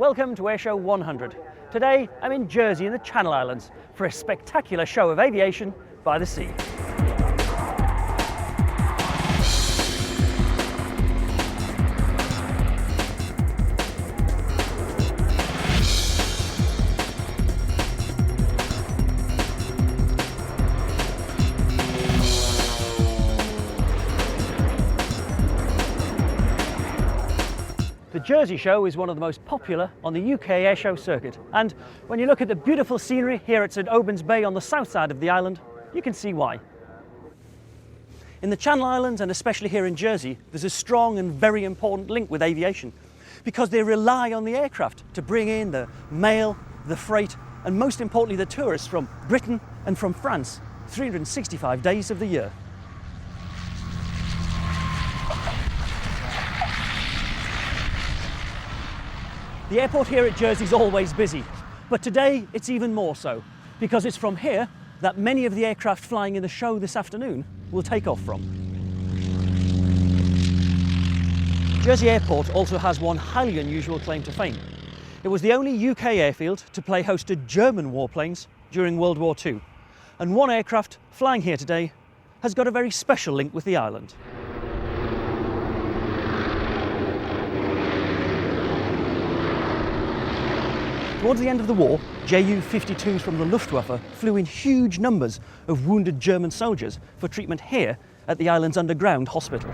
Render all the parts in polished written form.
Welcome to Airshow 100. Today I'm in Jersey in the Channel Islands for a spectacular show of aviation by the sea. The Jersey show is one of the most popular on the UK airshow circuit, and when you look at the beautiful scenery here at St Albans Bay on the south side of the island, you can see why. In the Channel Islands, and especially here in Jersey, there's a strong and very important link with aviation, because they rely on the aircraft to bring in the mail, the freight, and most importantly the tourists from Britain and from France, 365 days of the year. The airport here at Jersey is always busy, but today it's even more so, because it's from here that many of the aircraft flying in the show this afternoon will take off from. Jersey Airport also has one highly unusual claim to fame. It was the only UK airfield to play host to German warplanes during World War II, and one aircraft flying here today has got a very special link with the island. Towards the end of the war, Ju-52s from the Luftwaffe flew in huge numbers of wounded German soldiers for treatment here at the island's underground hospital.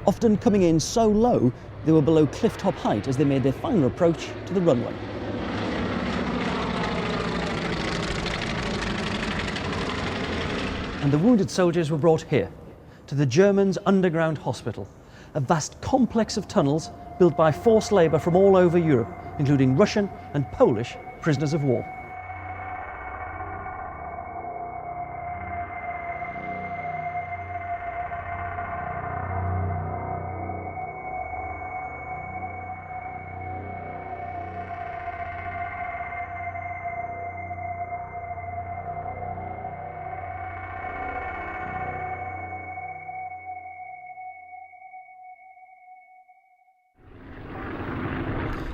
Often coming in so low, they were below cliff-top height as they made their final approach to the runway. And the wounded soldiers were brought here, to the Germans' underground hospital, a vast complex of tunnels built by forced labour from all over Europe, including Russian and Polish prisoners of war.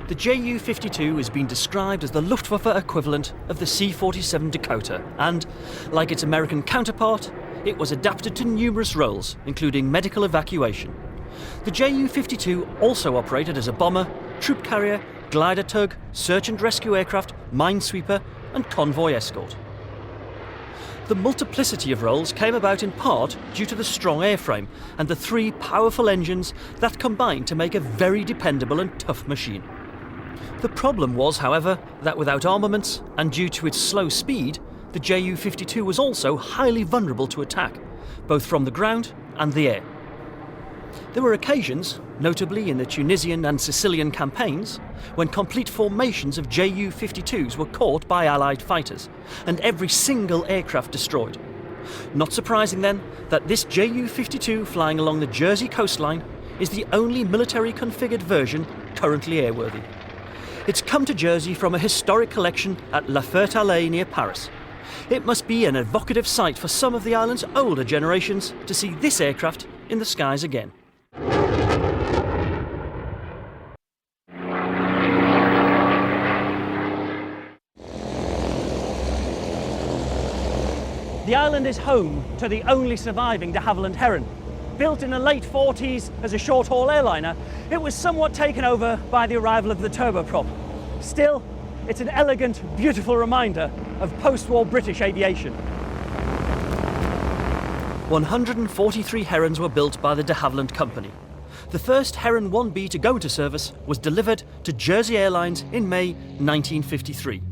The Ju-52 has been described as the Luftwaffe equivalent of the C-47 Dakota, and, like its American counterpart, it was adapted to numerous roles, including medical evacuation. The Ju-52 also operated as a bomber, troop carrier, glider tug, search and rescue aircraft, minesweeper, and convoy escort. The multiplicity of roles came about in part due to the strong airframe and the three powerful engines that combined to make a very dependable and tough machine. The problem was, however, that without armaments and due to its slow speed, the Ju-52 was also highly vulnerable to attack, both from the ground and the air. There were occasions, notably in the Tunisian and Sicilian campaigns, when complete formations of Ju-52s were caught by Allied fighters, and every single aircraft destroyed. Not surprising then that this Ju-52 flying along the Jersey coastline is the only military configured version currently airworthy. It's come to Jersey from a historic collection at La Ferté-Alais near Paris. It must be an evocative sight for some of the island's older generations to see this aircraft in the skies again. The island is home to the only surviving de Havilland Heron. Built in the late 40s as a short-haul airliner, it was somewhat taken over by the arrival of the turboprop. Still, it's an elegant, beautiful reminder of post-war British aviation. 143 Herons were built by the de Havilland Company. The first Heron 1B to go into service was delivered to Jersey Airlines in May 1953.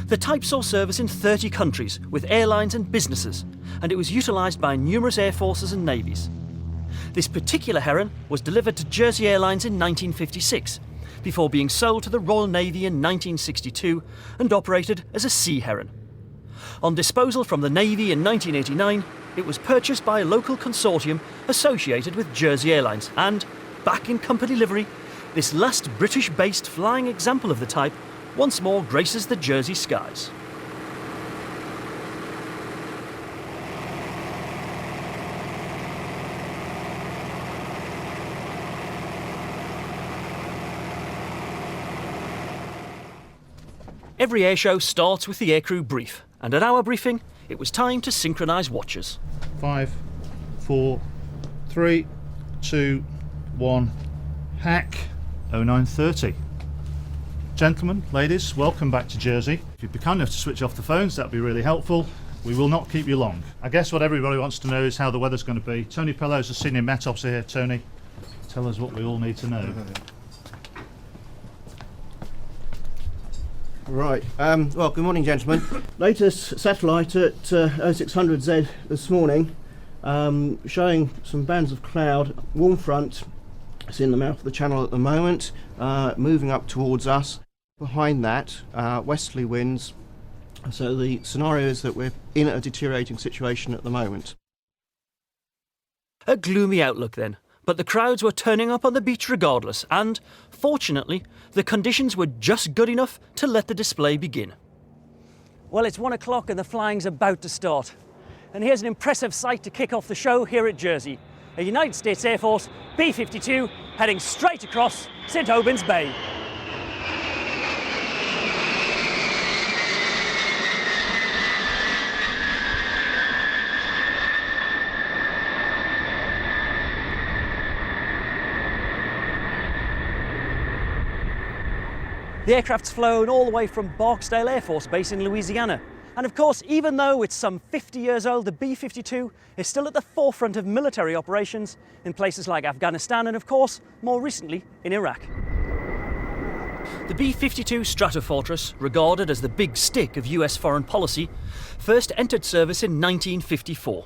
The type saw service in 30 countries with airlines and businesses, and it was utilised by numerous air forces and navies. This particular Heron was delivered to Jersey Airlines in 1956, before being sold to the Royal Navy in 1962 and operated as a Sea Heron. On disposal from the Navy in 1989, it was purchased by a local consortium associated with Jersey Airlines, and, back in company livery, this last British-based flying example of the type once more graces the Jersey skies. Every airshow starts with the aircrew brief, and at our briefing, it was time to synchronise watches. 5, 4, 3, 2, 1, hack 0930. Gentlemen, ladies, welcome back to Jersey. If you'd be kind enough to switch off the phones, that'd be really helpful. We will not keep you long. I guess what everybody wants to know is how the weather's going to be. Tony Pello's the senior Met Officer here. Tony, tell us what we all need to know. Right, well, good morning, gentlemen. Latest satellite at 0600Z this morning, showing some bands of cloud, warm front. It's in the mouth of the channel at the moment, moving up towards us. Behind that, westerly winds. So the scenario is that we're in a deteriorating situation at the moment. A gloomy outlook then, but the crowds were turning up on the beach regardless, and, fortunately, the conditions were just good enough to let the display begin. Well, it's 1 o'clock and the flying's about to start. And here's an impressive sight to kick off the show here at Jersey. A United States Air Force B-52 heading straight across St. Aubyn's Bay. The aircraft's flown all the way from Barksdale Air Force Base in Louisiana. And of course, even though it's some 50 years old, the B-52 is still at the forefront of military operations in places like Afghanistan and, of course, more recently in Iraq. The B-52 Stratofortress, regarded as the big stick of US foreign policy, first entered service in 1954,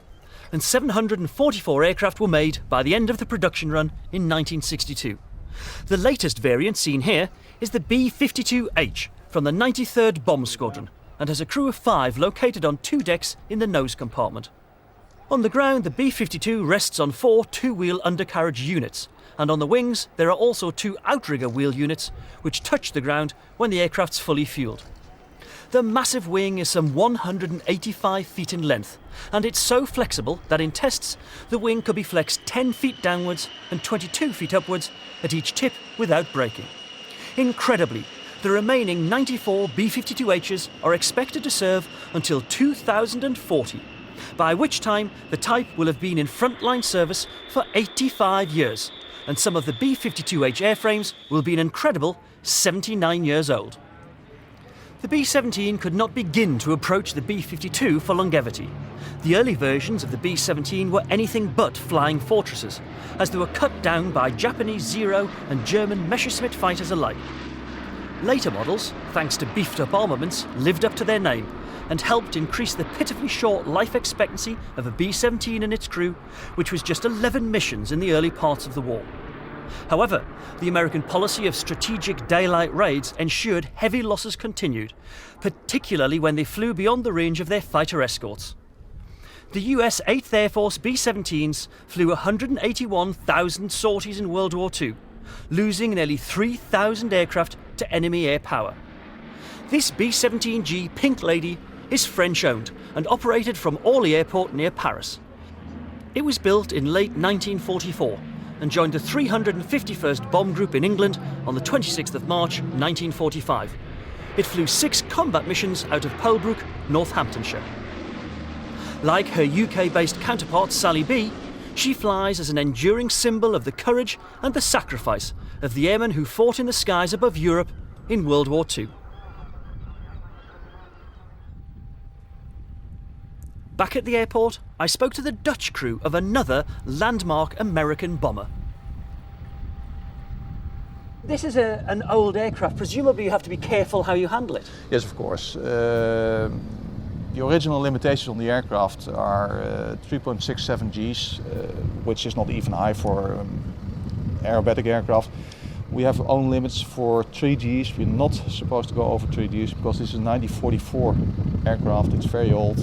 and 744 aircraft were made by the end of the production run in 1962. The latest variant seen here is the B-52H from the 93rd Bomb Squadron, and has a crew of 5 located on 2 decks in the nose compartment. On the ground, the B-52 rests on 4 two-wheel undercarriage units, and on the wings there are also 2 outrigger wheel units which touch the ground when the aircraft's fully fueled. The massive wing is some 185 feet in length, and it's so flexible that in tests the wing could be flexed 10 feet downwards and 22 feet upwards at each tip without breaking. Incredibly, the remaining 94 B-52Hs are expected to serve until 2040, by which time the type will have been in frontline service for 85 years, and some of the B-52H airframes will be an incredible 79 years old. The B-17 could not begin to approach the B-52 for longevity. The early versions of the B-17 were anything but flying fortresses, as they were cut down by Japanese Zero and German Messerschmitt fighters alike. Later models, thanks to beefed-up armaments, lived up to their name and helped increase the pitifully short life expectancy of a B-17 and its crew, which was just 11 missions in the early parts of the war. However, the American policy of strategic daylight raids ensured heavy losses continued, particularly when they flew beyond the range of their fighter escorts. The US 8th Air Force B-17s flew 181,000 sorties in World War II, losing nearly 3,000 aircraft to enemy air power. This B-17G Pink Lady is French-owned and operated from Orly Airport near Paris. It was built in late 1944 and joined the 351st Bomb Group in England on the 26th of March 1945. It flew 6 combat missions out of Polebrook, Northamptonshire. Like her UK-based counterpart Sally B, she flies as an enduring symbol of the courage and the sacrifice of the airmen who fought in the skies above Europe in World War II. Back at the airport, I spoke to the Dutch crew of another landmark American bomber. This is an old aircraft. Presumably you have to be careful how you handle it. Yes, of course. The original limitations on the aircraft are 3.67 Gs, which is not even high for aerobatic aircraft. We have own limits for 3 Gs. We're not supposed to go over 3 Gs because this is a 1944 aircraft. It's very old.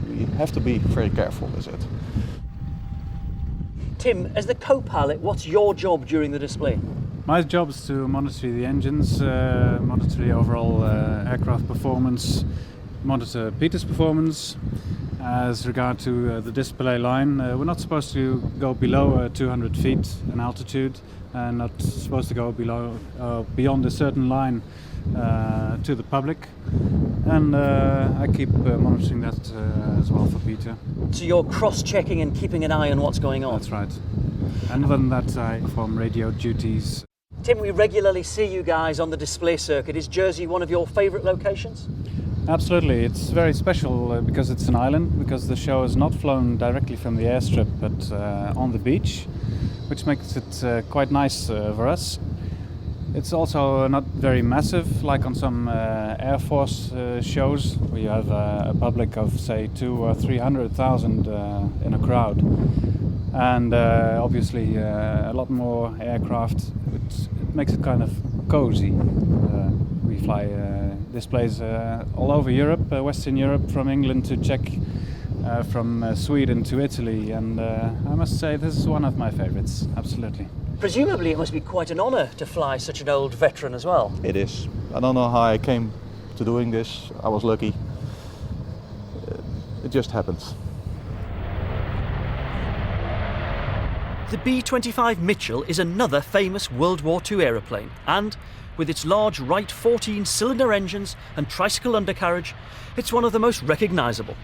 We have to be very careful with it. Tim, as the co-pilot, what's your job during the display? My job is to monitor the engines, monitor the overall aircraft performance, monitor Peter's performance. As regard to the display line, we're not supposed to go below 200 feet in altitude and not supposed to go below beyond a certain line to the public, and I keep monitoring that as well for Peter. So you're cross-checking and keeping an eye on what's going on? That's right. And other than that, I perform radio duties. Tim, we regularly see you guys on the display circuit. Is Jersey one of your favourite locations? Absolutely, it's very special because it's an island, because the show is not flown directly from the airstrip but on the beach, which makes it quite nice for us. It's also not very massive, like on some Air Force shows, where you have a public of, say, 200,000 or 300,000 in a crowd. And obviously a lot more aircraft. It makes it kind of cozy. We fly displays all over Europe, Western Europe, from England to Czech, from Sweden to Italy, and I must say this is one of my favorites, absolutely. Presumably it must be quite an honour to fly such an old veteran as well. It is. I don't know how I came to doing this. I was lucky. It just happens. The B-25 Mitchell is another famous World War II aeroplane, and with its large Wright 14-cylinder engines and tricycle undercarriage, it's one of the most recognisable.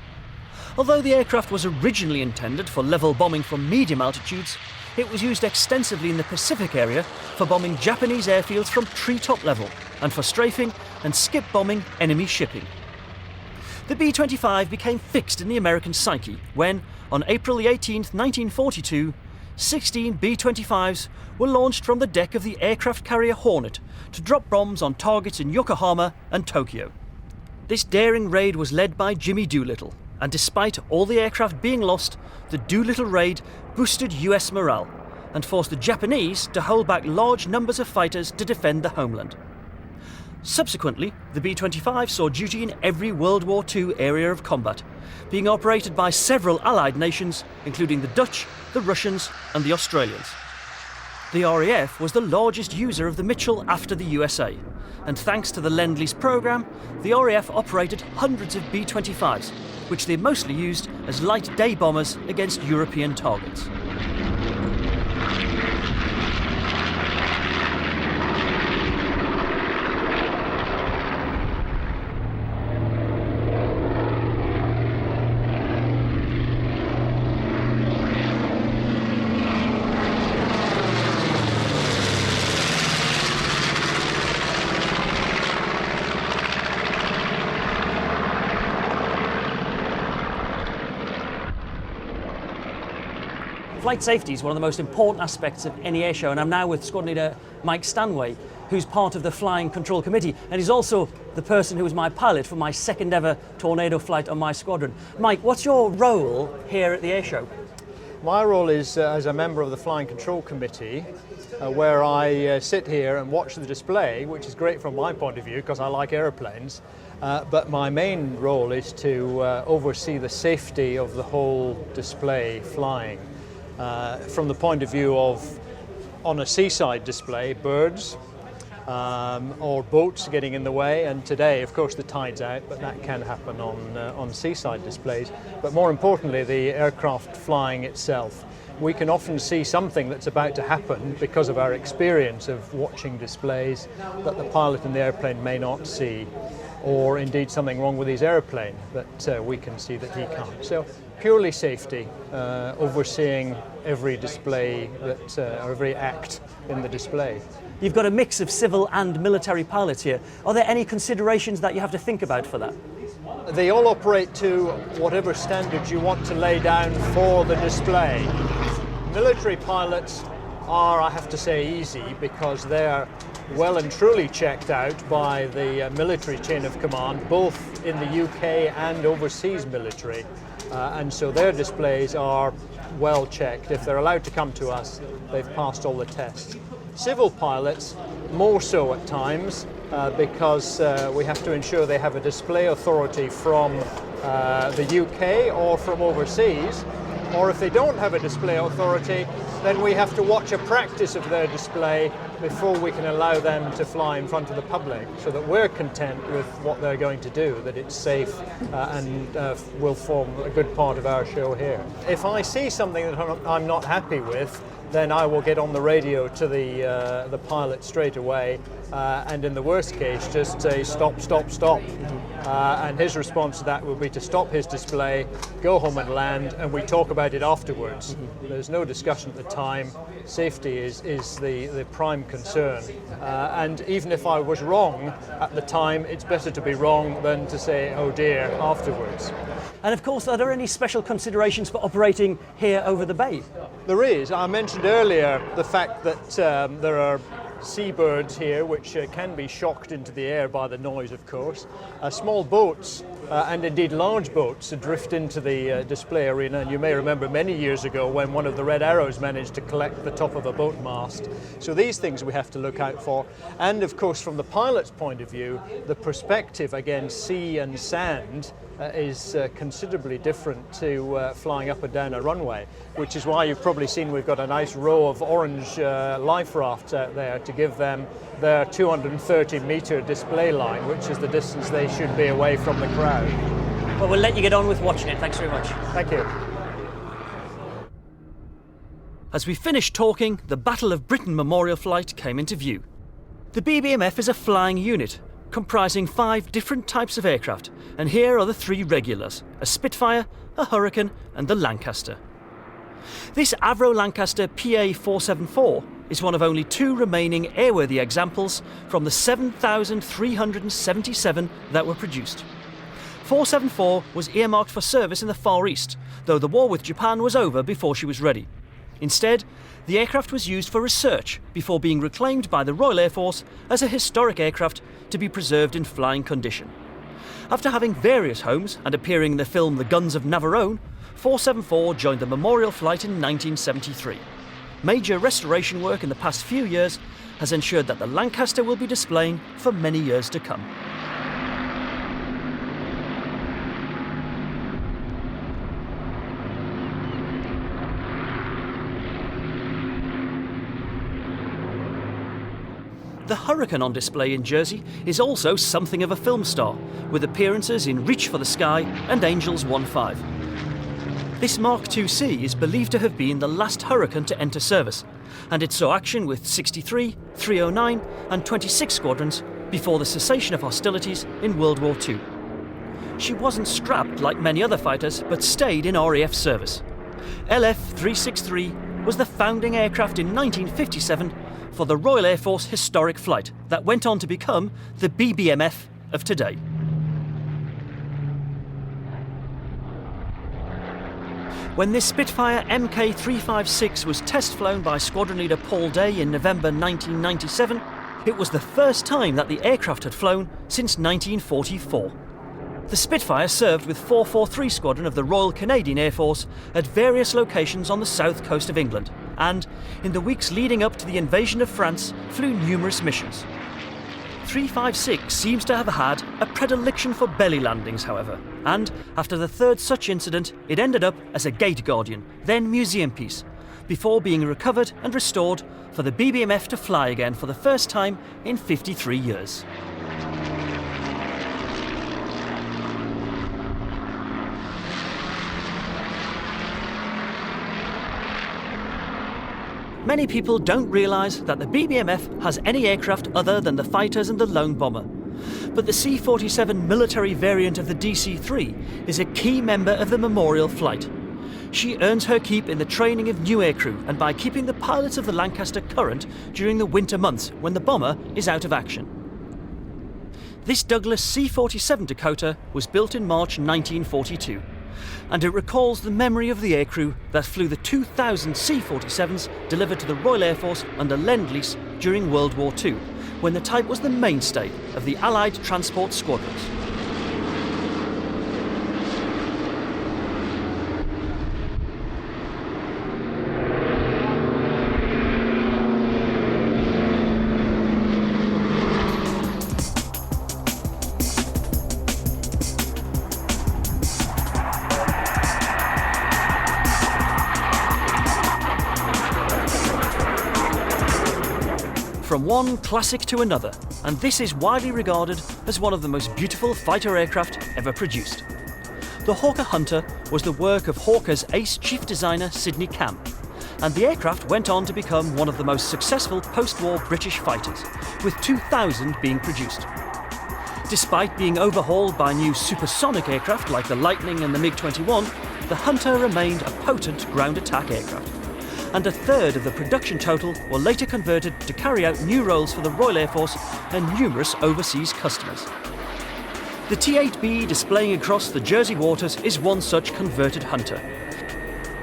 Although the aircraft was originally intended for level bombing from medium altitudes, it was used extensively in the Pacific area for bombing Japanese airfields from treetop level and for strafing and skip bombing enemy shipping. The B-25 became fixed in the American psyche when, on April 18, 1942, 16 B-25s were launched from the deck of the aircraft carrier Hornet to drop bombs on targets in Yokohama and Tokyo. This daring raid was led by Jimmy Doolittle, and despite all the aircraft being lost, the Doolittle raid boosted US morale and forced the Japanese to hold back large numbers of fighters to defend the homeland. Subsequently, the B-25 saw duty in every World War II area of combat, being operated by several Allied nations, including the Dutch, the Russians and the Australians. The RAF was the largest user of the Mitchell after the USA, and thanks to the Lend-Lease programme, the RAF operated hundreds of B-25s, which they mostly used as light day bombers against European targets. Flight safety is one of the most important aspects of any airshow, and I'm now with Squadron Leader Mike Stanway, who's part of the Flying Control Committee, and he's also the person who was my pilot for my second ever Tornado flight on my squadron. Mike, what's your role here at the airshow? My role is as a member of the Flying Control Committee, where I sit here and watch the display, which is great from my point of view because I like aeroplanes. But my main role is to oversee the safety of the whole display flying. From the point of view of, on a seaside display, birds or boats getting in the way, and today of course the tide's out, but that can happen on seaside displays. But more importantly, the aircraft flying itself. We can often see something that's about to happen because of our experience of watching displays that the pilot in the airplane may not see, or indeed something wrong with his airplane that we can see that he can't. So purely safety, overseeing every display that, or every act in the display. You've got a mix of civil and military pilots here. Are there any considerations that you have to think about for that? They all operate to whatever standards you want to lay down for the display. Military pilots are, I have to say, easy because they're well and truly checked out by the military chain of command, both in the UK and overseas military. And so their displays are well checked. If they're allowed to come to us, they've passed all the tests. Civil pilots, more so at times, because we have to ensure they have a display authority from the UK or from overseas, or if they don't have a display authority, then we have to watch a practice of their display before we can allow them to fly in front of the public, so that we're content with what they're going to do, that it's safe and will form a good part of our show here. If I see something that I'm not happy with, then I will get on the radio to the pilot straight away, and in the worst case, just say stop, stop, stop. And his response to that will be to stop his display, go home and land, and we talk about it afterwards. There's no discussion at the time. Safety is the prime concern. And even if I was wrong at the time, it's better to be wrong than to say, oh dear, afterwards. And of course, are there any special considerations for operating here over the bay? There is. I mentioned earlier the fact that there are seabirds here which can be shocked into the air by the noise, of course. Small boats and indeed large boats drift into the display arena, and you may remember many years ago when one of the Red Arrows managed to collect the top of a boat mast. So these things we have to look out for. And of course, from the pilot's point of view, the perspective against sea and sand is considerably different to flying up and down a runway, which is why you've probably seen we've got a nice row of orange life rafts out there to give them their 230-metre display line, which is the distance they should be away from the crowd. Well, we'll let you get on with watching it. Thanks very much. Thank you. As we finished talking, the Battle of Britain Memorial Flight came into view. The BBMF is a flying unit comprising 5 different types of aircraft, and here are the 3 regulars: a Spitfire, a Hurricane and the Lancaster. This Avro Lancaster PA-474 is one of only 2 remaining airworthy examples from the 7,377 that were produced. 474 was earmarked for service in the Far East, though the war with Japan was over before she was ready. Instead, the aircraft was used for research before being reclaimed by the Royal Air Force as a historic aircraft to be preserved in flying condition. After having various homes and appearing in the film The Guns of Navarone, 474 joined the memorial flight in 1973. Major restoration work in the past few years has ensured that the Lancaster will be displaying for many years to come. The Hurricane on display in Jersey is also something of a film star, with appearances in Reach for the Sky and Angels 1-5. This Mark IIC is believed to have been the last Hurricane to enter service, and it saw action with 63, 309 and 26 squadrons before the cessation of hostilities in World War II. She wasn't strapped like many other fighters, but stayed in RAF service. LF-363 was the founding aircraft in 1957 for the Royal Air Force historic flight that went on to become the BBMF of today. When this Spitfire Mk356 was test flown by Squadron Leader Paul Day in November 1997, it was the first time that the aircraft had flown since 1944. The Spitfire served with 443 Squadron of the Royal Canadian Air Force at various locations on the south coast of England, and in the weeks leading up to the invasion of France flew numerous missions. 356 seems to have had a predilection for belly landings, however, and after the 3rd such incident it ended up as a Gate Guardian, then museum piece, before being recovered and restored for the BBMF to fly again for the first time in 53 years. Many people don't realise that the BBMF has any aircraft other than the fighters and the lone bomber. But the C-47 military variant of the DC-3 is a key member of the memorial flight. She earns her keep in the training of new aircrew and by keeping the pilots of the Lancaster current during the winter months when the bomber is out of action. This Douglas C-47 Dakota was built in March 1942. And it recalls the memory of the aircrew that flew the 2,000 C-47s delivered to the Royal Air Force under Lend-Lease during World War II, when the type was the mainstay of the Allied transport squadrons. From one classic to another, and this is widely regarded as one of the most beautiful fighter aircraft ever produced. The Hawker Hunter was the work of Hawker's ace chief designer Sidney Camp. and the aircraft went on to become one of the most successful post-war British fighters, with 2,000 being produced. Despite being overhauled by new supersonic aircraft like the Lightning and the MiG-21, the Hunter remained a potent ground attack aircraft, and a third of the production total were later converted to carry out new roles for the Royal Air Force and numerous overseas customers. The T-8B displaying across the Jersey waters is one such converted Hunter.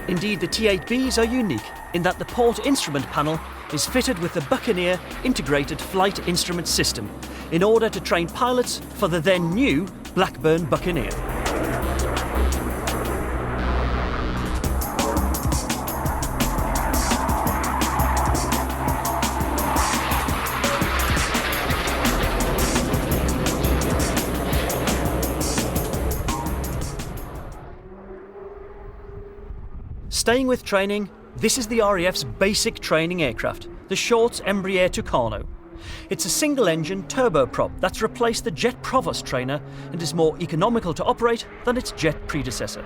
Indeed, the T-8Bs are unique in that the port instrument panel is fitted with the Buccaneer Integrated Flight Instrument System in order to train pilots for the then new Blackburn Buccaneer. Staying with training, this is the RAF's basic training aircraft, the Shorts Embraer Tucano. It's a single-engine turboprop that's replaced the Jet Provost trainer and is more economical to operate than its jet predecessor.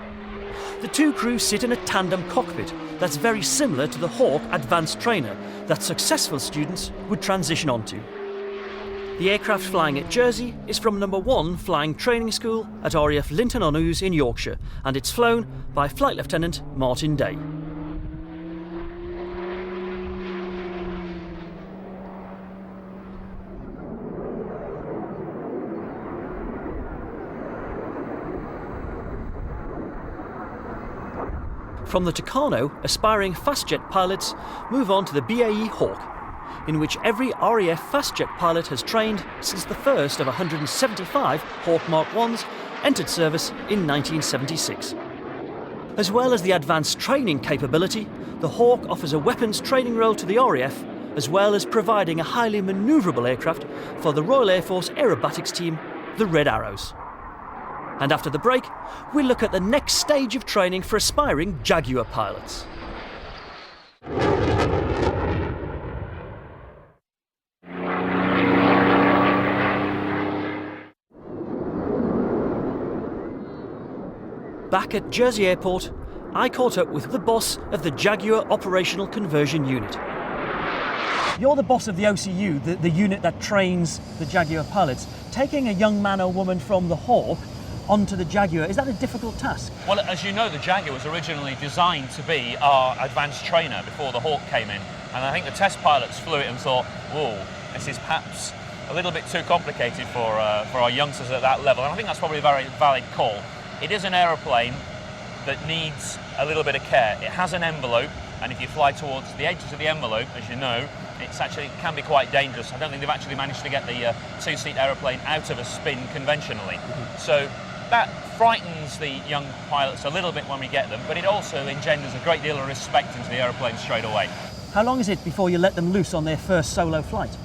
The two crews sit in a tandem cockpit that's very similar to the Hawk Advanced trainer that successful students would transition onto. The aircraft flying at Jersey is from No. 1 Flying Training School at RAF Linton-on-Ouse in Yorkshire, and it's flown by Flight Lieutenant Martin Day. From the Tucano, aspiring fastjet pilots move on to the BAE Hawk, in which every RAF fastjet pilot has trained since the first of 175 Hawk Mark 1s entered service in 1976. As well as the advanced training capability, the Hawk offers a weapons training role to the RAF, as well as providing a highly manoeuvrable aircraft for the Royal Air Force aerobatics team, the Red Arrows. And after the break, we'll look at the next stage of training for aspiring Jaguar pilots. Back at Jersey Airport, I caught up with the boss of the Jaguar Operational Conversion Unit. You're the boss of the OCU, the unit that trains the Jaguar pilots. Taking a young man or woman from the Hawk onto the Jaguar, is that a difficult task? Well, as you know, the Jaguar was originally designed to be our advanced trainer before the Hawk came in. And I think the test pilots flew it and thought, whoa, this is perhaps a little bit too complicated for our youngsters at that level. And I think that's probably a very valid call. It is an aeroplane that needs a little bit of care. It has an envelope, and if you fly towards the edges of the envelope, as you know, it can be quite dangerous. I don't think they've actually managed to get the two-seat aeroplane out of a spin conventionally. So that frightens the young pilots a little bit when we get them, but it also engenders a great deal of respect into the aeroplane straight away. How long is it before you let them loose on their first solo flight?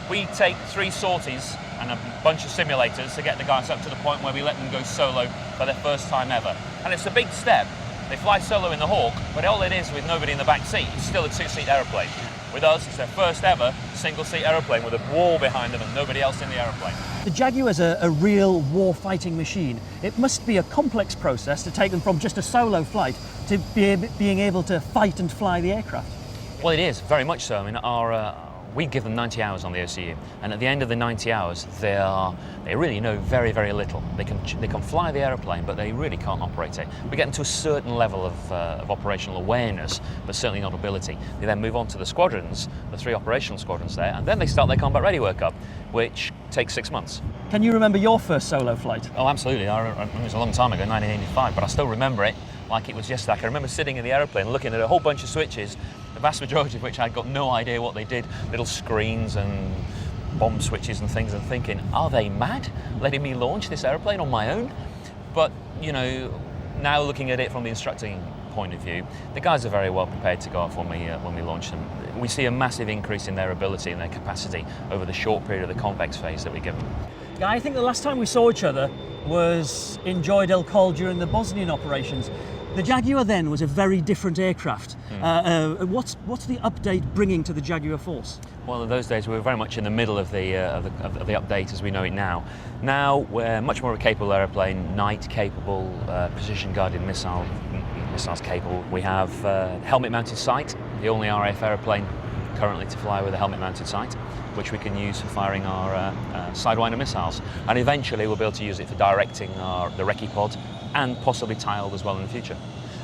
We take 3 sorties and a bunch of simulators to get the guys up to the point where we let them go solo for their first time ever. And it's a big step. They fly solo in the Hawk, but all it is with nobody in the back seat, it's still a 2-seat aeroplane. With us, it's their first ever single-seat aeroplane with a wall behind them and nobody else in the aeroplane. The Jaguar is a real war-fighting machine. It must be a complex process to take them from just a solo flight to being able to fight and fly the aircraft. Well, it is, very much so. I mean, we give them 90 hours on the OCU, and at the end of the 90 hours, they really know very, very little. They can fly the aeroplane, but they really can't operate it. We get them to a certain level of operational awareness, but certainly not ability. They then move on to the squadrons, the 3 operational squadrons there, and then they start their combat ready workup, which takes 6 months. Can you remember your first solo flight? Oh, absolutely. It was a long time ago, 1985, but I still remember it like it was yesterday. I can remember sitting in the aeroplane looking at a whole bunch of switches, the vast majority of which I'd got no idea what they did, little screens and bomb switches and things, and thinking, are they mad letting me launch this aeroplane on my own? But, you know, now looking at it from the instructing point of view, the guys are very well prepared to go off when we launch them. We see a massive increase in their ability and their capacity over the short period of the convex phase that we give them. Yeah, I think the last time we saw each other was in Joy del Col during the Bosnian operations. The Jaguar then was a very different aircraft. What's the update bringing to the Jaguar force? Well, in those days we were very much in the middle of the update as we know it now. Now we're much more of a capable aeroplane, night capable, precision guided missiles capable. We have helmet mounted sight, the only RAF aeroplane currently to fly with a helmet mounted sight, which we can use for firing our Sidewinder missiles. And eventually we'll be able to use it for directing the recce pod and possibly tiled as well in the future.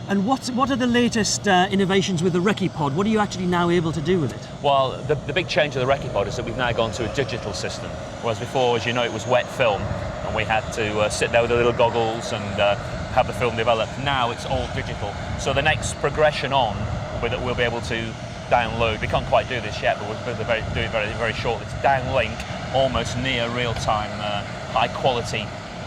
And what are the latest innovations with the recce pod? What are you actually now able to do with it? Well, the big change of the recce pod is that we've now gone to a digital system, whereas before, as you know, it was wet film, and we had to sit there with the little goggles and have the film developed. Now it's all digital. So the next progression on will be that we'll be able to download. We can't quite do this yet, but we'll do it very shortly. To downlink almost near real-time, high-quality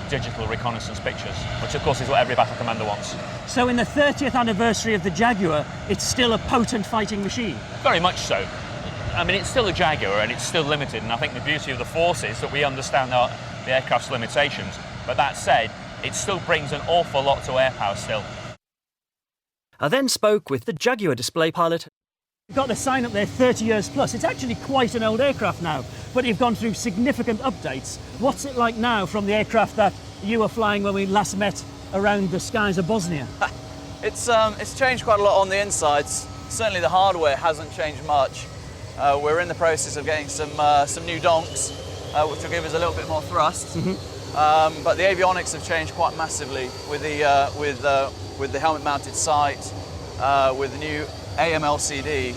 digital reconnaissance pictures, which of course is what every battle commander wants. So in the 30th anniversary of the Jaguar, it's still a potent fighting machine? Very much so. I mean, it's still a Jaguar and it's still limited, and I think the beauty of the Force is that we understand the aircraft's limitations, but that said, it still brings an awful lot to air power still. I then spoke with the Jaguar display pilot. You've got the sign up there, 30 years plus. It's actually quite an old aircraft now, but you've gone through significant updates. What's it like now from the aircraft that you were flying when we last met around the skies of Bosnia? It's changed quite a lot on the insides. Certainly the hardware hasn't changed much. We're in the process of getting some new donks, which will give us a little bit more thrust. But the avionics have changed quite massively with the helmet-mounted sight, with the new AMLCD,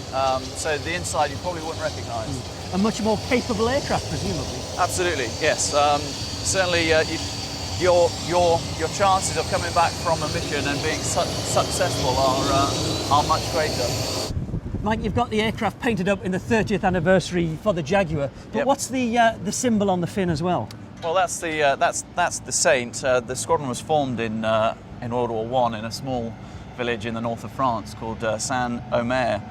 so the inside you probably wouldn't recognise. A much more capable aircraft, presumably. Absolutely, yes. Certainly, your chances of coming back from a mission and being successful are much greater. Mike, you've got the aircraft painted up in the 30th anniversary for the Jaguar, but Yep. what's the symbol on the fin as well? Well, that's the Saint. The squadron was formed in World War I in a small village in the north of France called Saint-Omer.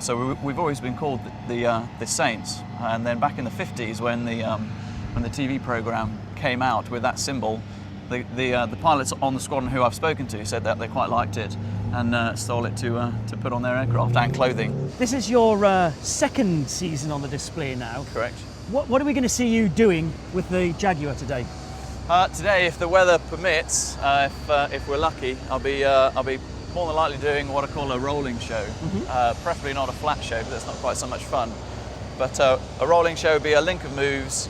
So we've always been called the Saints. And then back in the 50s, when the TV program came out with that symbol, the pilots on the squadron who I've spoken to said that they quite liked it and stole it to put on their aircraft and clothing. This is your second season on the display now. Correct. What are we going to see you doing with the Jaguar today? Today, if the weather permits, if we're lucky, I'll be more than likely doing what I call a rolling show. Preferably not a flat show, because that's not quite so much fun. But a rolling show would be a link of moves,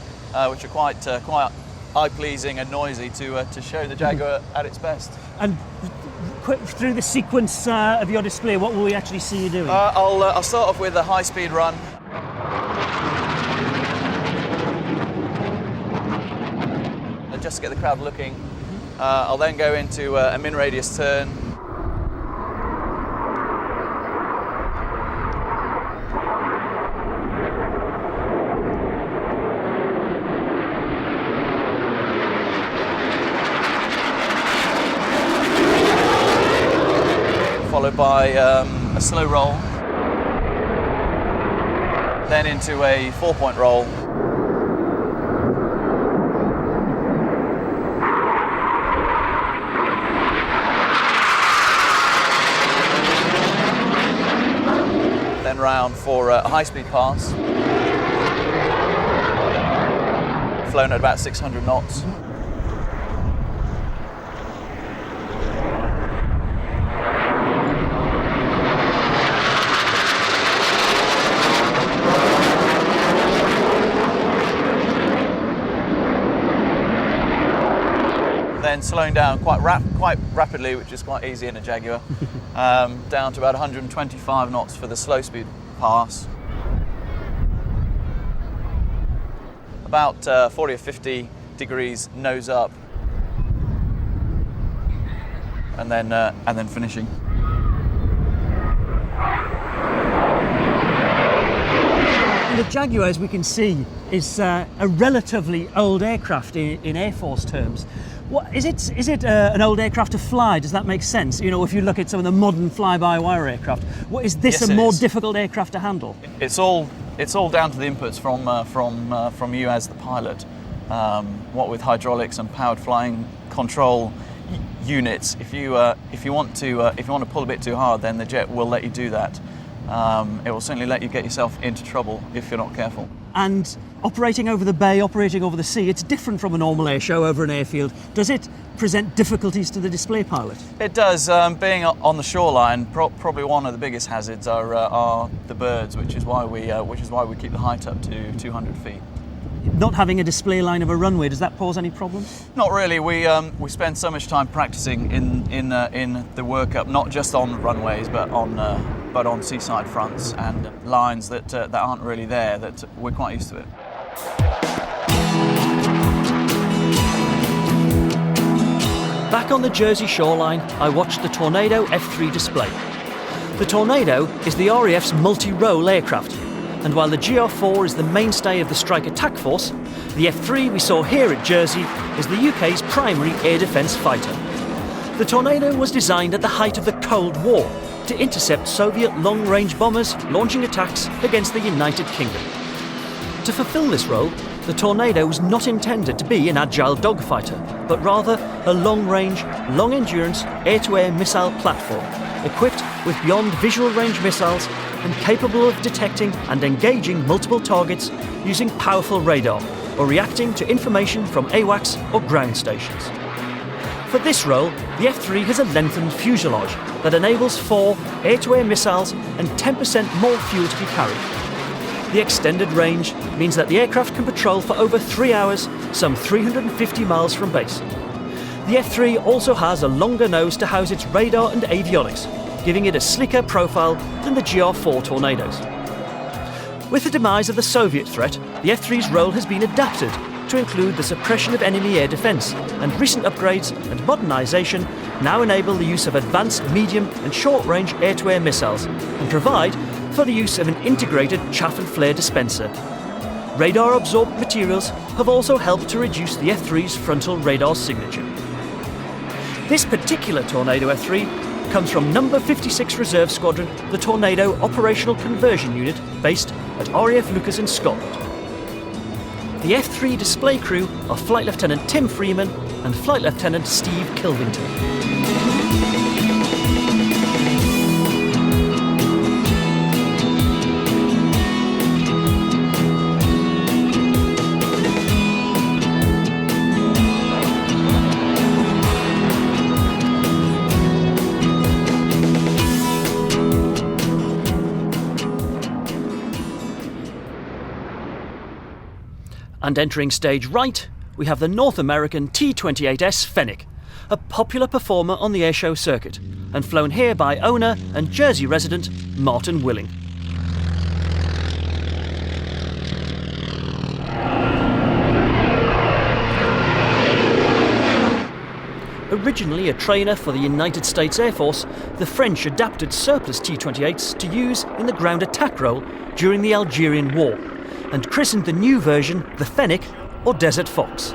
which are quite eye-pleasing and noisy to show the Jaguar at its best. And through the sequence of your display, what will we actually see you doing? I'll start off with a high-speed run. Just to get the crowd looking. I'll then go into a min-radius turn. Followed by a slow roll. Then into a 4-point roll. Round for a high-speed pass, flown at about 600 knots. Then slowing down quite rapidly, which is quite easy in a Jaguar, down to about 125 knots for the slow speed pass. About 40 or 50 degrees nose up, and then finishing. The Jaguar, as we can see, is a relatively old aircraft in Air Force terms. Is it an old aircraft to fly? Does that make sense? You know, if you look at some of the modern fly-by-wire aircraft, is this Yes, a more is. difficult aircraft to handle? It's all down to the inputs from you as the pilot. What with hydraulics and powered flying control, units. If you want to pull a bit too hard, then the jet will let you do that. It will certainly let you get yourself into trouble if you're not careful. And operating over the bay, operating over the sea, it's different from a normal air show over an airfield. Does it present difficulties to the display pilot? It does. Being on the shoreline, probably one of the biggest hazards are the birds, which is why we keep the height up to 200 feet. Not having a display line of a runway, does that pose any problems? Not really. We spend so much time practicing in the workup, not just on runways, but on seaside fronts and lines that aren't really there. That we're quite used to it. Back on the Jersey shoreline, I watched the Tornado F3 display. The Tornado is the RAF's multi-role aircraft, and while the GR4 is the mainstay of the Strike Attack Force, the F3 we saw here at Jersey is the UK's primary air defence fighter. The Tornado was designed at the height of the Cold War to intercept Soviet long-range bombers launching attacks against the United Kingdom. To fulfil this role, the Tornado was not intended to be an agile dogfighter, but rather a long-range, long-endurance air-to-air missile platform equipped with beyond visual range missiles and capable of detecting and engaging multiple targets using powerful radar or reacting to information from AWACS or ground stations. For this role, the F3 has a lengthened fuselage that enables 4 air-to-air missiles and 10% more fuel to be carried. The extended range means that the aircraft can patrol for over 3 hours, some 350 miles from base. The F3 also has a longer nose to house its radar and avionics, giving it a slicker profile than the GR4 Tornadoes. With the demise of the Soviet threat, the F3's role has been adapted to include the suppression of enemy air defence, and recent upgrades and modernisation now enable the use of advanced medium and short-range air-to-air missiles and provide for the use of an integrated chaff and flare dispenser. Radar-absorbed materials have also helped to reduce the F3's frontal radar signature. This particular Tornado F3 comes from Number 56 Reserve Squadron, the Tornado Operational Conversion Unit based at RAF Lucas in Scotland. The F3 display crew are Flight Lieutenant Tim Freeman and Flight Lieutenant Steve Kilvington. And entering stage right, we have the North American T-28S Fennec, a popular performer on the airshow circuit, and flown here by owner and Jersey resident Martin Willing. Originally a trainer for the United States Air Force, the French adapted surplus T-28s to use in the ground attack role during the Algerian War, and christened the new version the Fennec or Desert Fox.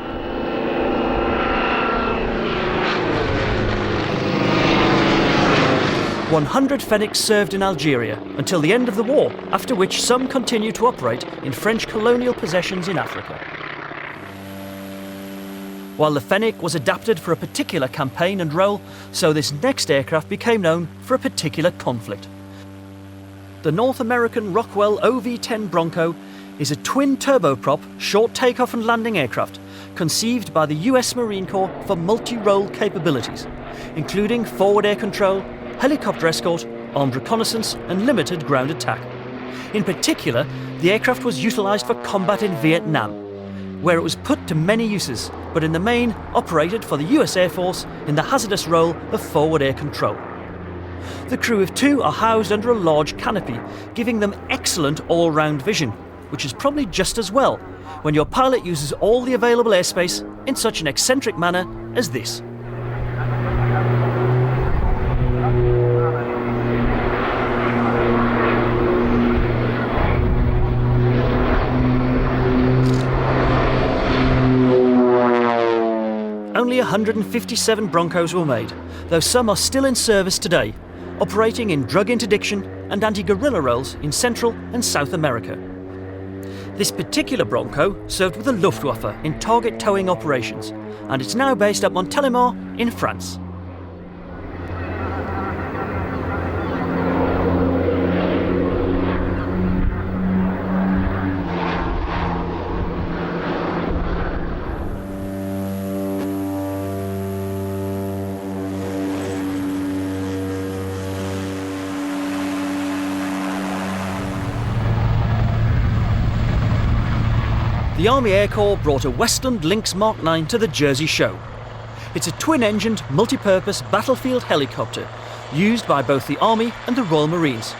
"100 Fennecs served in Algeria until the end of the war, after which some continued to operate in French colonial possessions in Africa." While the Fennec was adapted for a particular campaign and role, so this next aircraft became known for a particular conflict. The North American Rockwell OV-10 Bronco is a twin turboprop short takeoff and landing aircraft conceived by the US Marine Corps for multi-role capabilities, including forward air control, helicopter escort, armed reconnaissance and limited ground attack. In particular, the aircraft was utilised for combat in Vietnam, where it was put to many uses, but in the main operated for the US Air Force in the hazardous role of forward air control. The crew of 2 are housed under a large canopy, giving them excellent all-round vision, which is probably just as well when your pilot uses all the available airspace in such an eccentric manner as this. Only 157 Broncos were made, though some are still in service today, operating in drug interdiction and anti-guerrilla roles in Central and South America. This particular Bronco served with the Luftwaffe in target towing operations, and it's now based at Montélimar in France. the Army Air Corps brought a Westland Lynx Mark 9 to the Jersey show. It's a twin-engined, multi-purpose battlefield helicopter used by both the Army and the Royal Marines.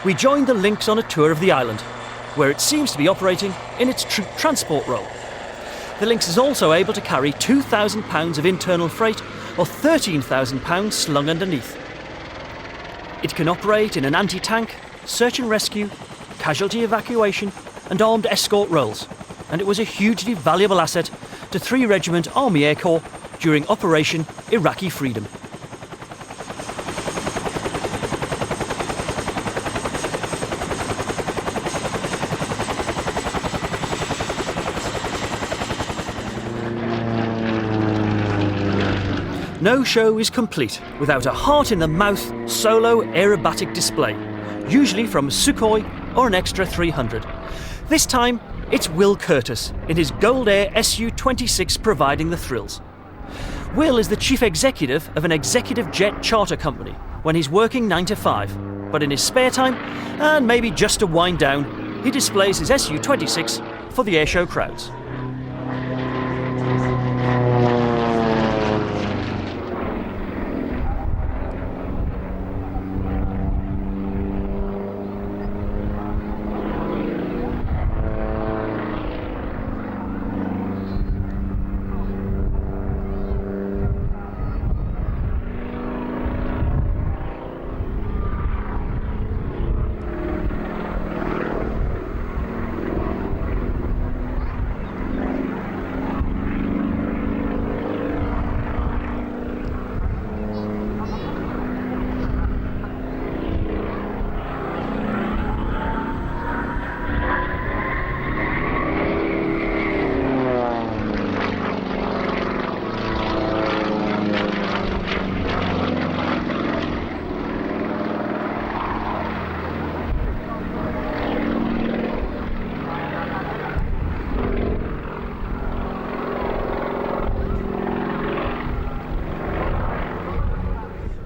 We joined the Lynx on a tour of the island, where it seems to be operating in its troop transport role. The Lynx is also able to carry 2,000 pounds of internal freight or 13,000 pounds slung underneath. It can operate in an anti-tank, search and rescue, casualty evacuation and armed escort roles, and it was a hugely valuable asset to 3 Regiment Army Air Corps during Operation Iraqi Freedom. No show is complete without a heart-in-the-mouth solo aerobatic display, usually from Sukhoi or an Extra 300. This time, it's Will Curtis in his Gold Air Su-26 providing the thrills. Will is the chief executive of an executive jet charter company when he's working 9 to 5, but in his spare time, and maybe just to wind down, he displays his Su-26 for the airshow crowds.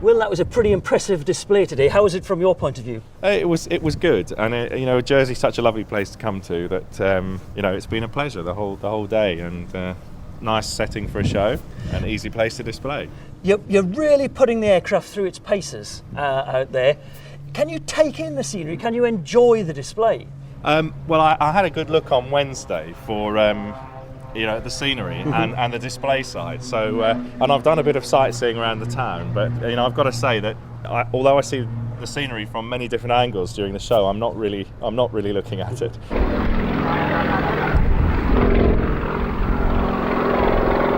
Will, that was a pretty impressive display today. How was it from your point of view? It was good, and Jersey's such a lovely place to come to that it's been a pleasure the whole day, and nice setting for a show, an easy place to display. You're really putting the aircraft through its paces out there. Can you take in the scenery? Can you enjoy the display? Well, I had a good look on Wednesday for the scenery and the display side. So, and I've done a bit of sightseeing around the town, but I've got to say that although I see the scenery from many different angles during the show, I'm not really looking at it.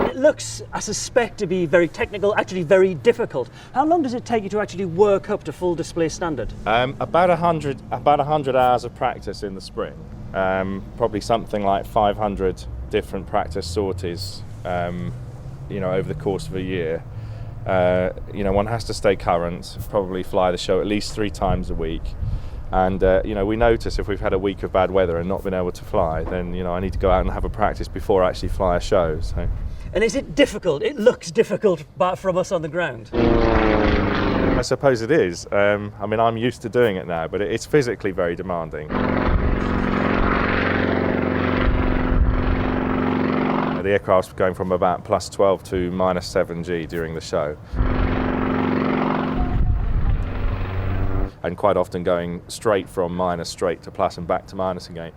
It looks, I suspect, to be very technical, actually very difficult. How long does it take you to actually work up to full display standard? About 100 hours of practice in the spring. Probably something like 500 different practice sorties, over the course of a year. One has to stay current, probably fly the show at least 3 times a week. And, we notice if we've had a week of bad weather and not been able to fly, then, I need to go out and have a practice before I actually fly a show. So. And is it difficult? It looks difficult from us on the ground. I suppose it is. I'm used to doing it now, but it's physically very demanding. The aircraft's going from about +12 to -7G during the show. And quite often going straight from minus straight to plus and back to minus again.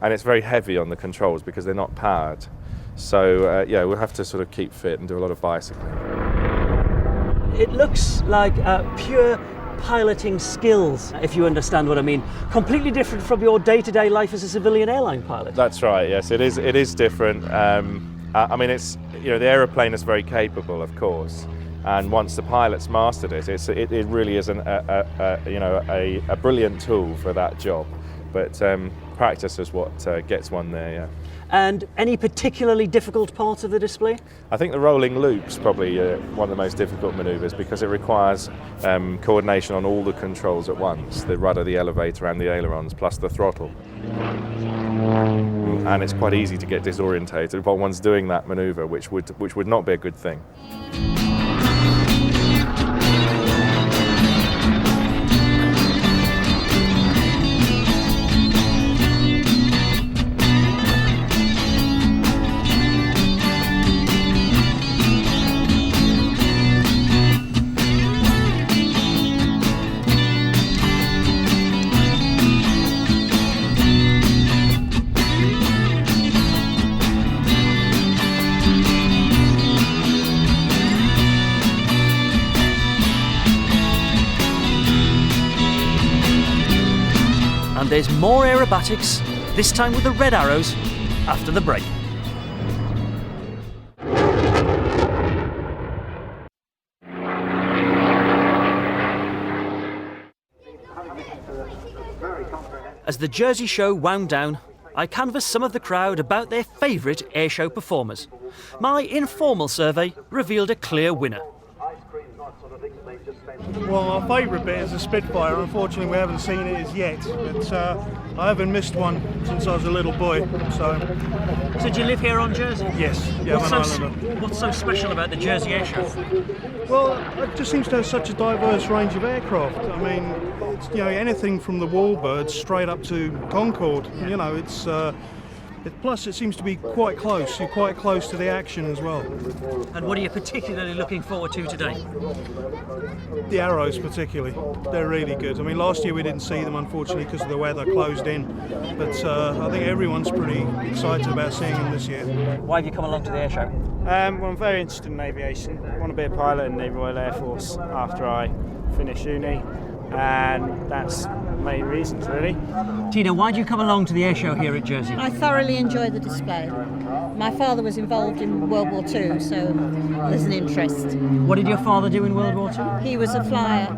And it's very heavy on the controls because they're not powered. So we'll have to sort of keep fit and do a lot of bicycling. It looks like pure piloting skills, if you understand what I mean. Completely different from your day-to-day life as a civilian airline pilot. That's right, yes, it is different. It's the aeroplane is very capable, of course, and once the pilot's mastered it, it really is a brilliant tool for that job. But practice is what gets one there, yeah. And any particularly difficult parts of the display? I think the rolling loop's probably one of the most difficult manoeuvres because it requires coordination on all the controls at once, the rudder, the elevator and the ailerons, plus the throttle. And it's quite easy to get disorientated while one's doing that manoeuvre, which would not be a good thing. And there's more aerobatics, this time with the Red Arrows, after the break. As the Jersey show wound down, I canvassed some of the crowd about their favourite airshow performers. My informal survey revealed a clear winner. Well, our favourite bit is the Spitfire. Unfortunately, we haven't seen it as yet, but I haven't missed one since I was a little boy. So do you live here on Jersey? yes, yeah, I'm an islander. What's so special about the Jersey Airshow? Well, it just seems to have such a diverse range of aircraft. I mean, it's, anything from the Warbirds straight up to Concorde. It's. Plus, it seems to be quite close. You're quite close to the action as well. And what are you particularly looking forward to today? The Arrows, particularly, they're really good. I mean, last year we didn't see them, unfortunately, because of the weather closed in. But I think everyone's pretty excited about seeing them this year. Why have you come along to the airshow? Well, I'm very interested in aviation. I want to be a pilot in the Royal Air Force after I finish uni, and that's the main reasons, really. Tina, why do you come along to the airshow here at Jersey? I thoroughly enjoy the display. My father was involved in World War II, so there's an interest. What did your father do in World War II? He was a flyer,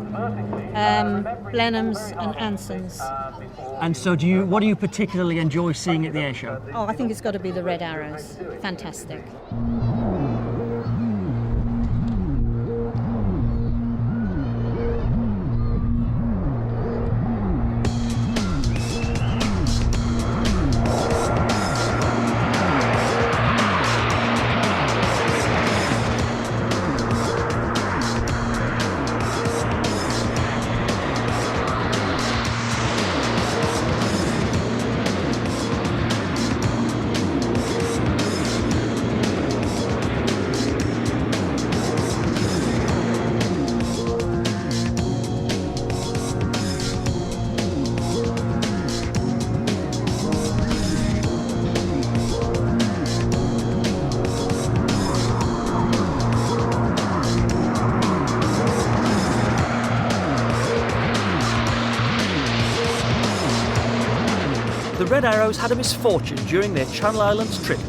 Blenheim's and Anson's. And so what do you particularly enjoy seeing at the airshow? Oh, I think it's got to be the Red Arrows. Fantastic. The Red Arrows had a misfortune during their Channel Islands trip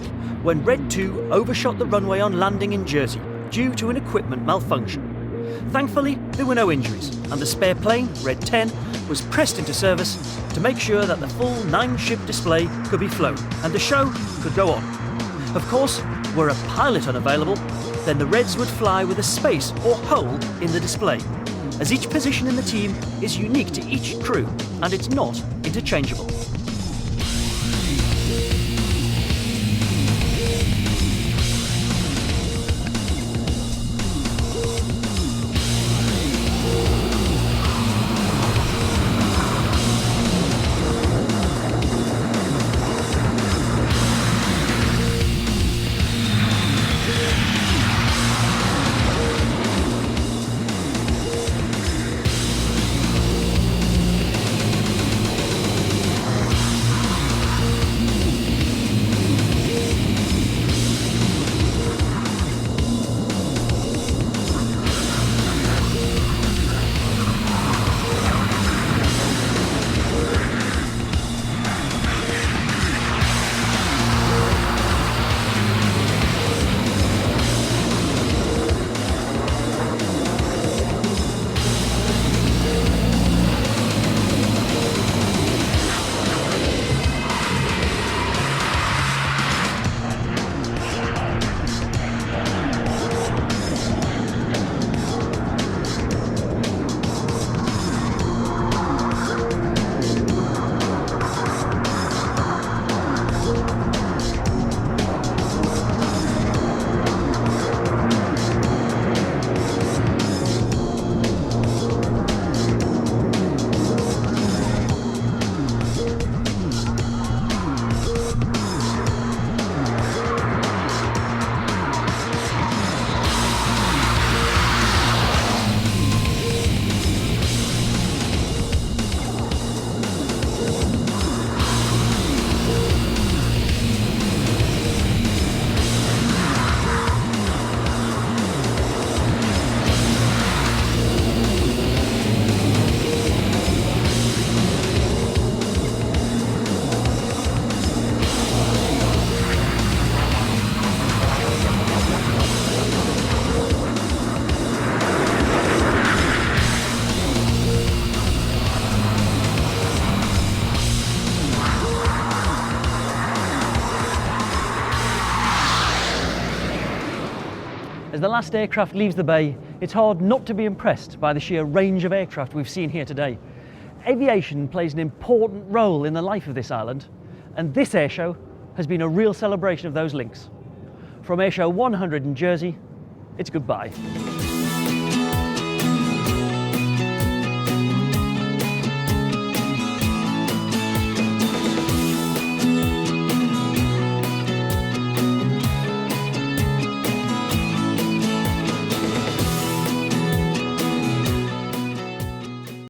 when Red 2 overshot the runway on landing in Jersey due to an equipment malfunction. Thankfully, there were no injuries, and the spare plane, Red 10, was pressed into service to make sure that the full 9-ship display could be flown and the show could go on. Of course, were a pilot unavailable, then the Reds would fly with a space or hole in the display, as each position in the team is unique to each crew and it's not interchangeable. As the last aircraft leaves the bay, it's hard not to be impressed by the sheer range of aircraft we've seen here today. Aviation plays an important role in the life of this island, and this airshow has been a real celebration of those links. From Airshow 100 in Jersey, it's goodbye.